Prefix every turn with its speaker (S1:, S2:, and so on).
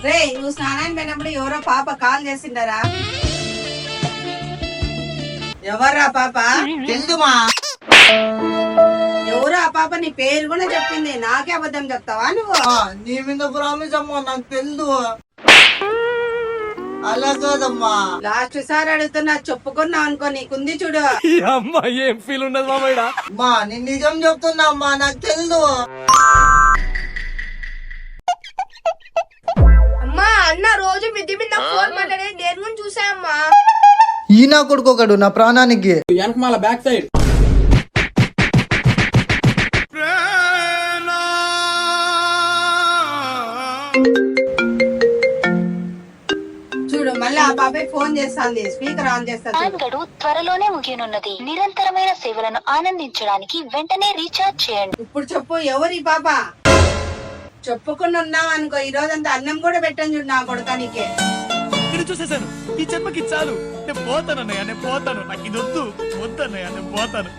S1: రే నువ్వు స్నానానికి పోయినప్పుడు ఎవరో పాప కాల్ చేసిండారా? ఎవర్రా పాప?
S2: తెలుదుమా?
S1: ఎవరు ఆ పాప? నీ పేరు కూడా చెప్పింది, నాకే అబద్ధం చెప్తావా నువ్వు?
S2: నీ మీద ప్రామిస్ అమ్మా, నాకు తెలుదు. అలా కాదమ్మా.
S1: లాస్ట్ సారి అడుగుతున్నా, చెప్పుకున్నావు అనుకో, నీకుంది చూడు.
S3: అమ్మా ఏం ఫీల్ ఉండదు మామయ్య.
S2: అమ్మా నేను నిజం చెప్తున్నా అమ్మా, నాకు తెలుదు.
S4: అమ్మా అన్న రోజు మిద్ది మీద ఫోన్ మాట్లాడేది దేని గురించి చూసాయమ్మా?
S2: ఈయన కొడుకోకడు నా ప్రాణానికి.
S3: వెనకమాల బ్యాక్ సైడ్
S1: చూడు మళ్ళీ ఆ పాపే ఫోన్ చేస్తాంది, స్పీకర్ ఆన్ చేస్తా.
S5: గడువు త్వరలోనే ముగియనున్నది. నిరంతరమైన సేవలను ఆనందించడానికి వెంటనే రీఛార్జ్ చేయండి.
S1: ఇప్పుడు చెప్పు, ఎవరి పాప? చెప్పుకుని ఉన్నావు అనుకో, ఈ రోజంతా అన్నం కూడా పెట్టని చూడు నా కొడుకానికి.
S3: చూసేసాను. ఈ జన్మకి చాలు. నేను పోతాను అన్నయ్య, నేను పోతాను. నాకు ఇది వద్దు, వద్దన్నయ్య, నేను పోతాను.